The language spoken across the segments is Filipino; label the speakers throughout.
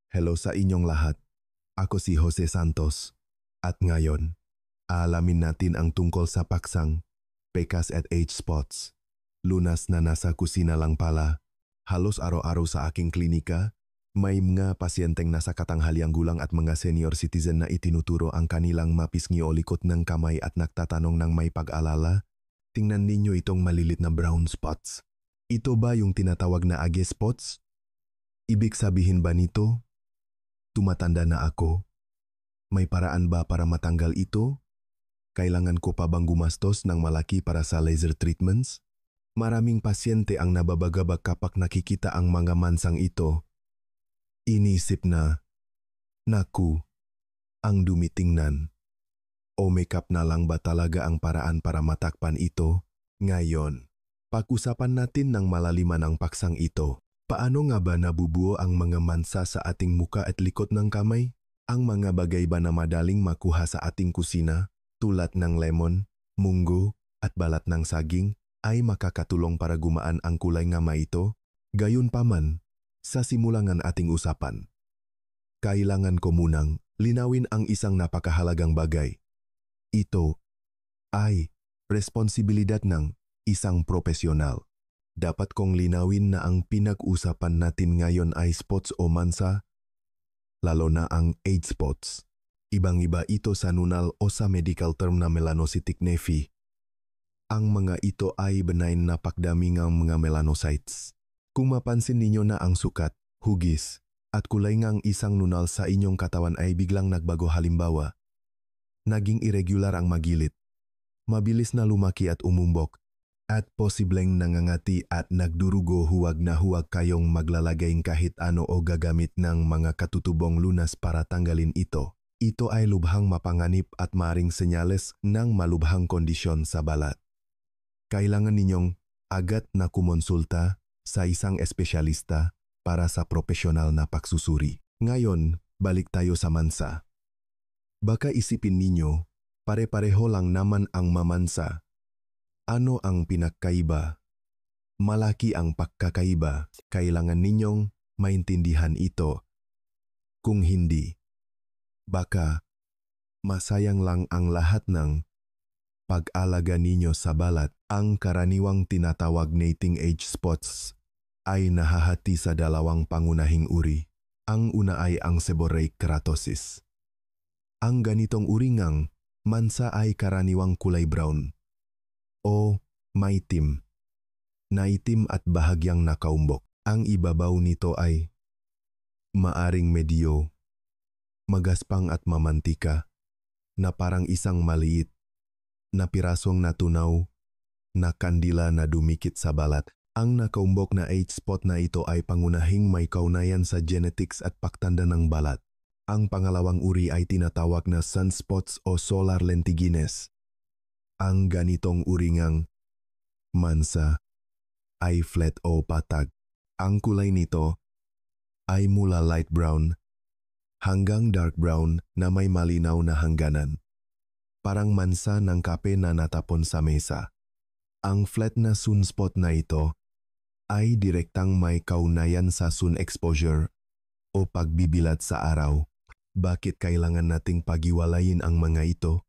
Speaker 1: Hello sa inyong lahat. Ako si Jose Santos. At ngayon, aalamin natin ang tungkol sa paksang Pekas at Age Spots. Lunas na nasa kusina lang pala. Halos araw-araw sa aking klinika, may mga pasyenteng nasa katanghaliang gulang at mga senior citizen na itinuturo ang kanilang mapisngi o likot ng kamay at nagtatanong ng may pag-alala. Tingnan ninyo itong malilit na brown spots. Ito ba yung tinatawag na age spots? Ibig sabihin ba nito? Tumatanda na ako? May paraan ba para matanggal ito? Kailangan ko pa bang gumastos ng malaki para sa laser treatments? Maraming pasyente ang nababagabag kapag nakikita ang mga mansang ito. Inisip na, naku, ang dumitingnan. O makeup na lang ba talaga ang paraan para matakpan ito? Ngayon, pag-usapan natin ng malaliman ang paksang ito. Paano nga ba nabubuo ang mga mansa sa ating muka at likod ng kamay? Ang mga bagay ba na madaling makuha sa ating kusina, tulad ng lemon, munggo, at balat ng saging, ay makakatulong para gumaan ang kulay nga ito? Gayunpaman, sa simulangan ating usapan, kailangan ko munang linawin ang isang napakahalagang bagay. Ito ay responsibilidad ng isang profesional. Dapat kong linawin na ang pinag-usapan natin ngayon ay spots o mansa, lalo na ang age spots. Ibang-iba ito sa nunal o sa medical term na melanocytic nevi. Ang mga ito ay benign na pagdami ng mga melanocytes. Kung mapansin ninyo na ang sukat, hugis, at kulay ng isang nunal sa inyong katawan ay biglang nagbago, halimbawa, naging irregular ang magilid, mabilis na lumaki at umumbok, at posibleng nangangati at nagdurugo, huwag na huwag kayong maglalagay kahit ano o gagamit ng mga katutubong lunas para tanggalin ito. Ito ay lubhang mapanganib at maring senyales ng malubhang kondisyon sa balat. Kailangan ninyong agad na kumonsulta sa isang espesyalista para sa profesional na pagsusuri. Ngayon, balik tayo sa mansa. Baka isipin ninyo, pare-pareho lang naman ang mamansa. Ano ang pinagkaiba? Malaki ang pagkakaiba. Kailangan ninyong maintindihan ito. Kung hindi, baka masayang lang ang lahat ng pag-alaga ninyo sa balat. Ang karaniwang tinatawag nating age spots ay nahahati sa dalawang pangunahing uri. Ang una ay ang seborrheic keratosis. Ang ganitong uri ng mansa ay karaniwang kulay brown o maitim, naitim at bahagyang nakaumbok. Ang ibabaw nito ay maaring medyo magaspang at mamantika, na parang isang maliit na pirasong natunaw na kandila na dumikit sa balat. Ang nakaumbok na age spot na ito ay pangunahing may kaugnayan sa genetics at pagtanda ng balat. Ang pangalawang uri ay tinatawag na sunspots o solar lentigines. Ang ganitong uri ng mansa ay flat o patag. Ang kulay nito ay mula light brown hanggang dark brown na may malinaw na hangganan. Parang mansa ng kape na natapon sa mesa. Ang flat na sunspot na ito ay direktang may kaugnayan sa sun exposure o pagbibilad sa araw. Bakit kailangan nating paghiwalayin ang mga ito?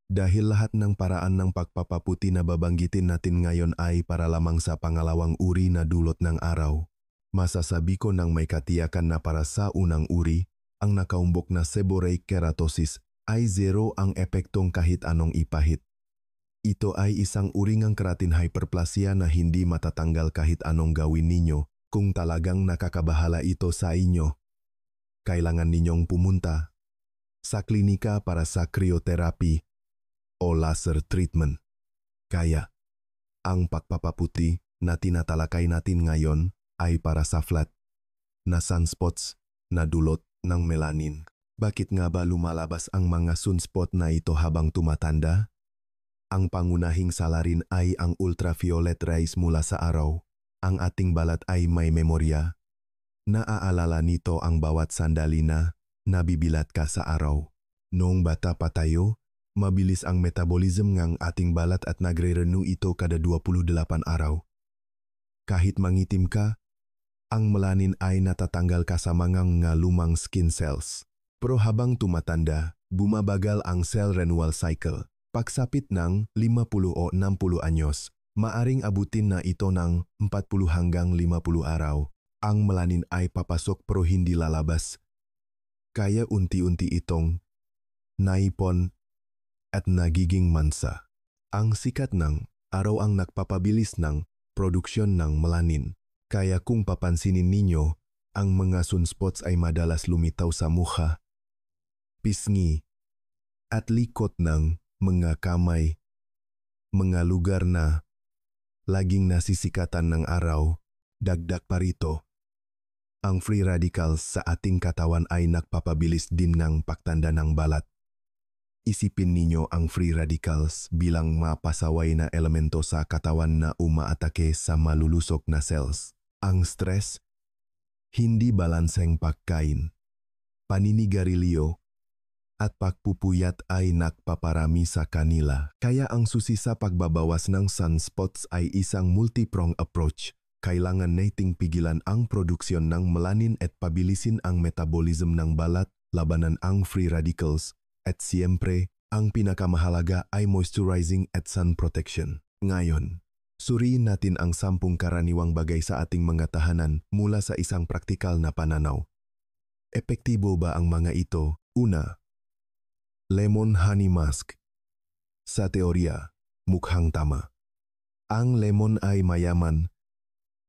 Speaker 1: Dahil lahat ng paraan ng pagpapaputi na babanggitin natin ngayon ay para lamang sa pangalawang uri na dulot ng araw. Masasabi ko ng may katiyakan na para sa unang uri, ang nakaumbok na seborrheic keratosis ay zero ang epektong kahit anong ipahit. Ito ay isang uri ng keratin hyperplasia na hindi matatanggal kahit anong gawin ninyo. Kung talagang nakakabahala ito sa inyo, kailangan ninyong pumunta sa klinika para sa cryotherapy o laser treatment. Kaya, ang pagpapaputi na tinatalakay natin ngayon ay para sa flat na sunspots na dulot ng melanin. Bakit nga ba lumalabas ang mga sunspot na ito habang tumatanda? Ang pangunahing salarin ay ang ultraviolet rays mula sa araw. Ang ating balat ay may memorya. Naaalala nito ang bawat sandali na nabibilat ka sa araw. Noong bata pa tayo, mabilis ang metabolism ng ating balat at nagre-renew ito kada 28 araw. Kahit mangitim ka, Ang melanin ay natatanggal kasama ng lumang skin cells. Pero habang tumatanda, bumabagal ang cell renewal cycle. Pagsapit ng 50 o 60 anyos, maaring abutin na ito ng 40 hanggang 50 araw. Ang melanin ay papasok pero hindi lalabas. Kaya unti-unti itong naipon at nagiging mansa. Ang sikat ng araw ang nagpapabilis ng produksyon ng melanin. Kaya kung papansinin ninyo, ang mga sunspots ay madalas lumitaw sa mukha, pisngi, at likot ng mga kamay, mga lugar na laging nasisikatan ng araw. Dagdag pa rito, ang free radicals sa ating katawan ay nagpapabilis din ng pagtanda ng balat. Isipin ninyo ang free radicals bilang mapasaway na elemento sa katawan na umaatake sa malulusog na cells. Ang stress, hindi balanseng pagkain, paninigarilyo, at pagpupuyat ay nagpaparami sa kanila. Kaya ang susi sa pagbabawas ng sunspots ay isang multi-pronged approach. Kailangan nating pigilan ang produksyon ng melanin at pabilisin ang metabolism ng balat, labanan ang free radicals, at siyempre, ang pinakamahalaga ay moisturizing at sun protection. Ngayon, suriin natin ang 10 karaniwang bagay sa ating mga tahanan mula sa isang praktikal na pananaw. Epektibo ba ang mga ito? Una, lemon honey mask. Sa teorya, mukhang tama. Ang lemon ay mayaman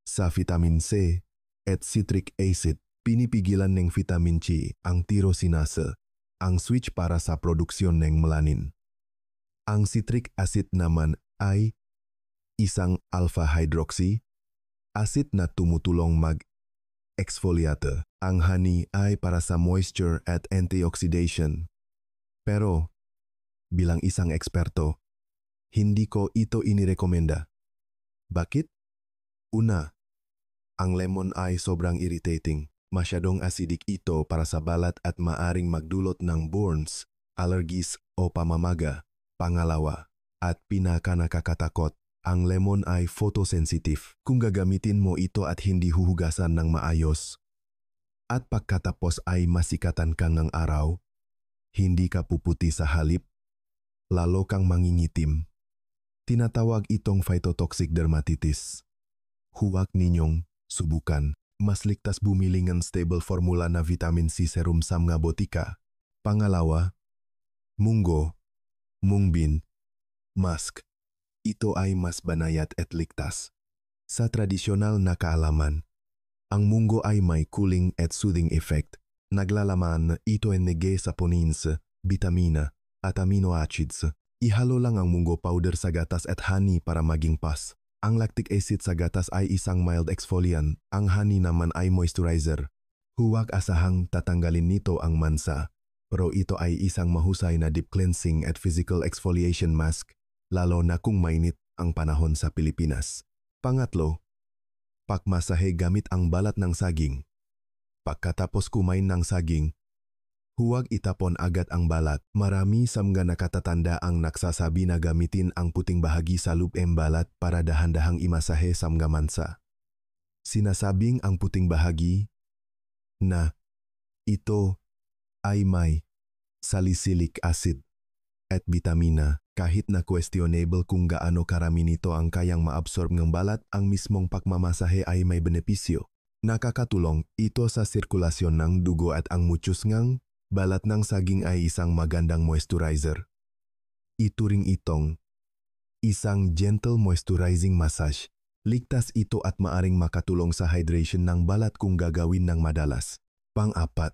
Speaker 1: sa vitamin C at citric acid. Pinipigilan ng vitamin C ang tyrosinase, ang switch para sa produksyon ng melanin. Ang citric acid naman ay isang alpha-hydroxy acid na tumutulong mag-exfoliate. Ang honey ay para sa moisture at antioxidation. Pero, bilang isang eksperto, hindi ko ito inirekomenda. Bakit? Una, ang lemon ay sobrang irritating. Masyadong acidic ito para sa balat at maaring magdulot ng burns, allergies o pamamaga. Pangalawa, at pinaka-nakakatakot, ang lemon ay photosensitive. Kung gagamitin mo ito at hindi huhugasan ng maayos, at pagkatapos ay masikatan kang ng araw, hindi ka puputi sa halip, lalo kang mangingitim. Tinatawag itong phytotoxic dermatitis. Huwag ninyong subukan. Mas ligtas bumili ng stable formula na vitamin C serum sa mga botika. Pangalawa, munggo, mungbin, mask. Ito ay mas banayad at ligtas. Sa tradisyonal na kaalaman, ang munggo ay may cooling at soothing effect. Naglalaman ito ng saponins, vitamina at amino acids. Ihalo lang ang munggo powder sa gatas at honey para maging pas. Ang lactic acid sa gatas ay isang mild exfoliant, ang honey naman ay moisturizer. Huwag asahang tatanggalin nito ang mansa, pero ito ay isang mahusay na deep cleansing at physical exfoliation mask, lalo na kung mainit ang panahon sa Pilipinas. Pangatlo, pagmasahe gamit ang balat ng saging. Pagkatapos kumain ng saging, huwag itapon agad ang balat. Marami sa mga nakatatanda ang nagsasabi na gamitin ang puting bahagi sa loob ng balat para dahan-dahang imasahe sa mga mansa. Sinasabing ang puting bahagi na ito ay may salicylic acid at vitamina kahit na questionable kung gaano karami nito ang kayang maabsorb ng balat, ang mismong pagmamasahe ay may benepisyo. Nakakatulong ito sa sirkulasyon ng dugo at ang muchus ng balat ng saging ay isang magandang moisturizer. Ituring itong isang gentle moisturizing massage. Ligtas ito at maaring makatulong sa hydration ng balat kung gagawin ng madalas. Pang-apat,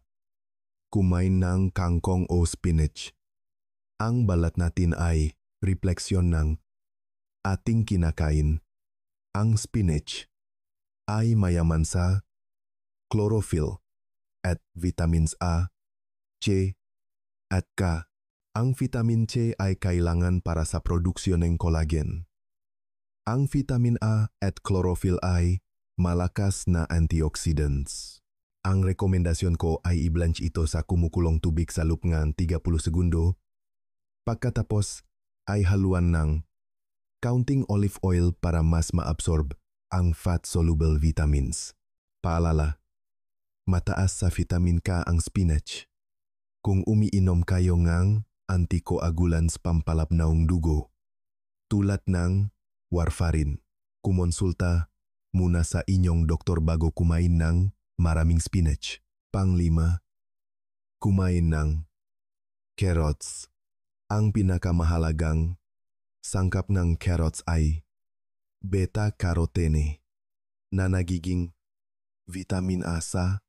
Speaker 1: kumain ng kangkong o spinach. Ang balat natin ay refleksyon ng ating kinakain. Ang spinach ay mayaman sa chlorophyll at vitamins A, C, at K. Ang vitamin C ay kailangan para sa produksyon ng collagen. Ang vitamin A at chlorophyll ay malakas na antioxidants. Ang rekomendasyon ko ay i-blanch ito sa kumukulong tubig sa loob ng 30 segundo. Pagkatapos ay haluan ng counting olive oil para mas maabsorb ang fat-soluble vitamins. Paalala, mataas sa vitamin K ang spinach. Kung umiinom kayo ng anticoagulants pampalabnaong dugo, tulad ng warfarin, kumonsulta muna sa inyong doktor bago kumain ng maraming spinach. Panglima, kumain ng carrots. Ang pinakamahalagang sangkap ng carrots ay beta-carotene na nagiging vitamin A sa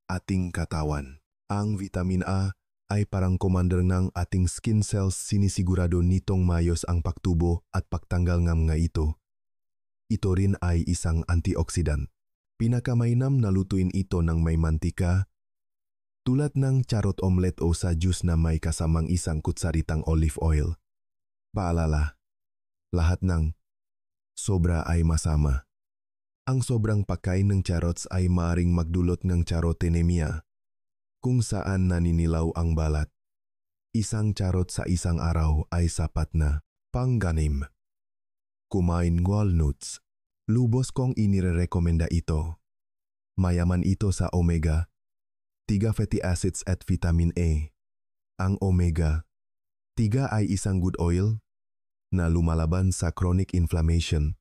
Speaker 1: ating katawan. Ang vitamin A ay parang commander ng ating skin cells, sinisigurado nitong mayos ang pagtubo at pagtanggal ng mga ito. Ito rin ay isang antioxidant. Pinakamainam na lutuin ito ng may mantika, tulad ng charot omelette o sa juice na may kasamang isang kutsaritang olive oil. Paalala, lahat ng sobra ay masama. Ang sobrang pagkain ng charots ay maaring magdulot ng charotenemia, kung saan naninilaw ang balat. Isang charot sa isang araw ay sapat na pangganim. Kumain walnuts. Lubos kong inirekomenda ito. Mayaman ito sa omega-3 fatty acids at vitamin A. Ang omega-3 ay isang good oil na lumalaban sa chronic inflammation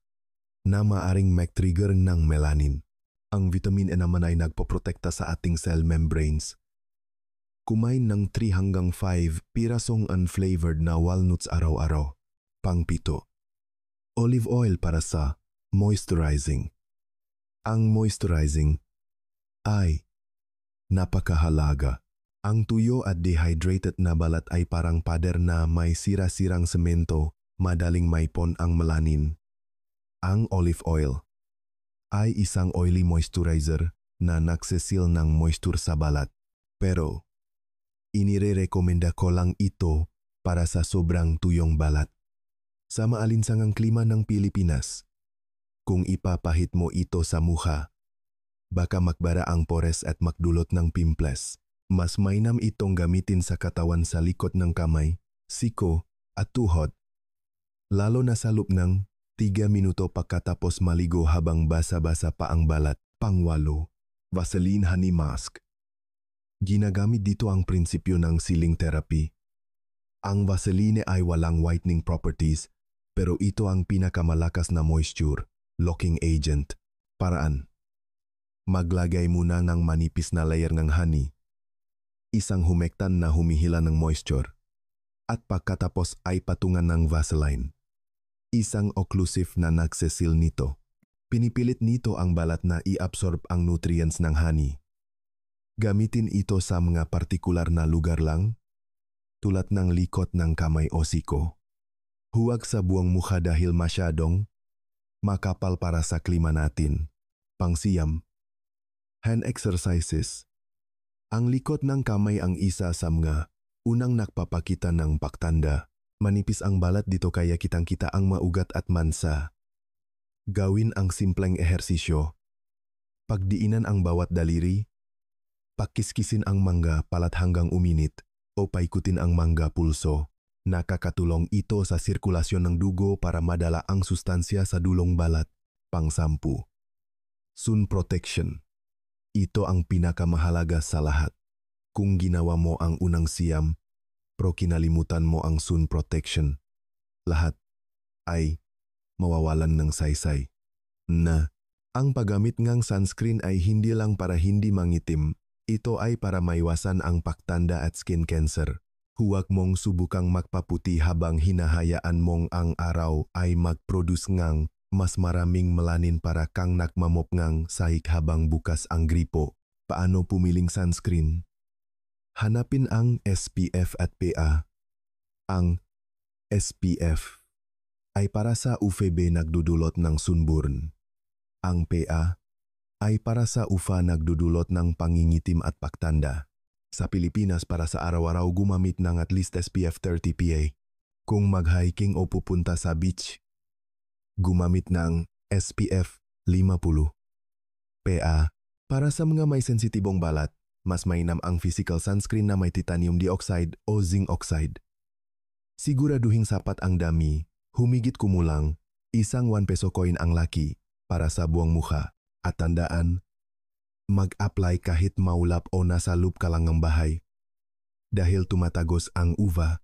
Speaker 1: na maaring mag-trigger ng melanin. Ang vitamin A naman ay nagpoprotekta sa ating cell membranes. Kumain ng 3 hanggang 5 pirasong unflavored na walnuts araw-araw. Pangpito, olive oil para sa moisturizing. Ang moisturizing ay napakahalaga. Ang tuyo at dehydrated na balat ay parang pader na may sira-sirang semento, madaling maipon ang melanin. Ang olive oil ay isang oily moisturizer na nagsesil ng moisture sa balat. Pero inirekomenda ko lang ito para sa sobrang tuyong balat. Sa maalinsangang klima ng Pilipinas, kung ipapahit mo ito sa mukha, baka magbara ang pores at magdulot ng pimples. Mas mainam itong gamitin sa katawan sa likod ng kamay, siko at tuhod, lalo na sa loob ng 3 minuto pagkatapos maligo habang basa-basa pa ang balat. Pangwalo, Vaseline Honey Mask. Ginagamit dito ang prinsipyo ng sealing therapy. Ang Vaseline ay walang whitening properties, pero ito ang pinakamalakas na moisture locking agent. Paraan: maglagay muna ng manipis na layer ng honey, isang humektan na humihila ng moisture, at pagkatapos ay patungan ng Vaseline, isang occlusive na nagsesil nito. Pinipilit nito ang balat na i-absorb ang nutrients ng honey. Gamitin ito sa mga partikular na lugar lang, tulad ng likod ng kamay o siko. Huwag sa buong mukha dahil masyadong makapal para sa klima natin. Pangsiyam, hand exercises. Ang likod ng kamay ang isa sa mga unang nagpapakita ng pagtanda. Manipis ang balat dito kaya kitang-kita ang maugat at mansa. Gawin ang simpleng ehersisyo. Pagdiinan ang bawat daliri, pakiskisin ang mangga palat hanggang uminit, o paikutin ang mangga pulso. Nakakatulong ito sa sirkulasyon ng dugo para madala ang sustansya sa dulong balat. Pang-10, sun protection. Ito ang pinakamahalaga sa lahat. Kung ginawa mo ang unang siyam, pero kinalimutan mo ang sun protection, lahat ay mawawalan ng saysay. Ang paggamit ng sunscreen ay hindi lang para hindi mangitim, ito ay para maiwasan ang pagtanda at skin cancer. Huwag mong subukang magpaputi habang hinahayaan mong ang araw ay mag-produce ngang mas maraming melanin para kang nagmamop ngang sahig habang bukas ang gripo. Paano pumiling sunscreen? Hanapin ang SPF at PA. Ang SPF ay para sa UVB nagdudulot ng sunburn. Ang PA ay para sa UVA nagdudulot ng pangingitim at pagtanda. Sa Pilipinas para sa araw-araw gumamit ng at least SPF 30 PA. Kung mag-hiking o pupunta sa beach, gumamit ng SPF 50. PA, para sa mga may sensitibong balat, mas mainam ang physical sunscreen na may titanium dioxide o zinc oxide. Siguraduhing sapat ang dami, humigit kumulang, isang 1 peso coin ang laki para sa buong mukha. At tandaan, mag-apply kahit maulap o nasa loob ka lang ng bahay. Dahil tumatagos ang uva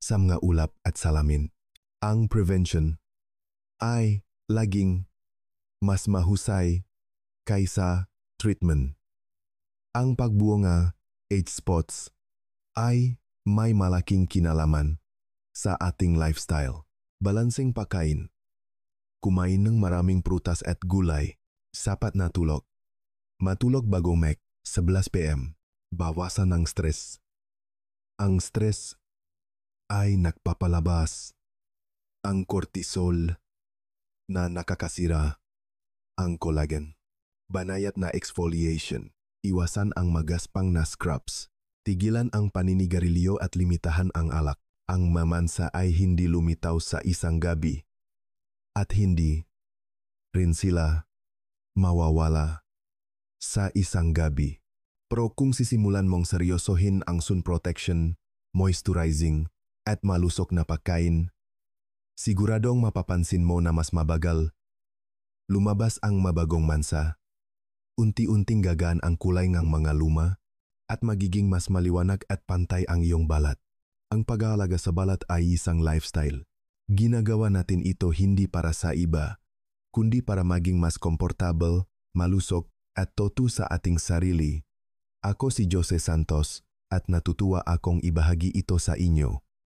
Speaker 1: sa mga ulap at salamin. Ang prevention ay laging mas mahusay kaysa treatment. Ang pagbuo age spots ay may malaking kinalaman sa ating lifestyle. Balanseng pagkain. Kumain ng maraming prutas at gulay. Sapat na tulog. Matulog bago 11 p.m. Bawasan ang stress. Ang stress ay nagpapalabas ang cortisol na nakakasira ang collagen. Banayad na exfoliation. Iwasan ang magaspang na scrubs. Tigilan ang paninigarilyo at limitahan ang alak. Ang mamansa ay hindi lumitaw sa isang gabi. At hindi rin sila mawawala sa isang gabi. Pero kung sisimulan mong seryosohin ang sun protection, moisturizing, at malusok na pagkain, siguradong mapapansin mo na mas mabagal lumabas ang mabagong mansa. Unti-unting gagaan ang kulay ng mga luma at magiging mas maliwanag at pantay ang iyong balat. Ang pag-aalaga sa balat ay isang lifestyle. Ginagawa natin ito hindi para sa iba, kundi para maging mas komportable, malusok, at totu sa ating sarili. Ako si Jose Santos at natutuwa akong ibahagi ito sa inyo.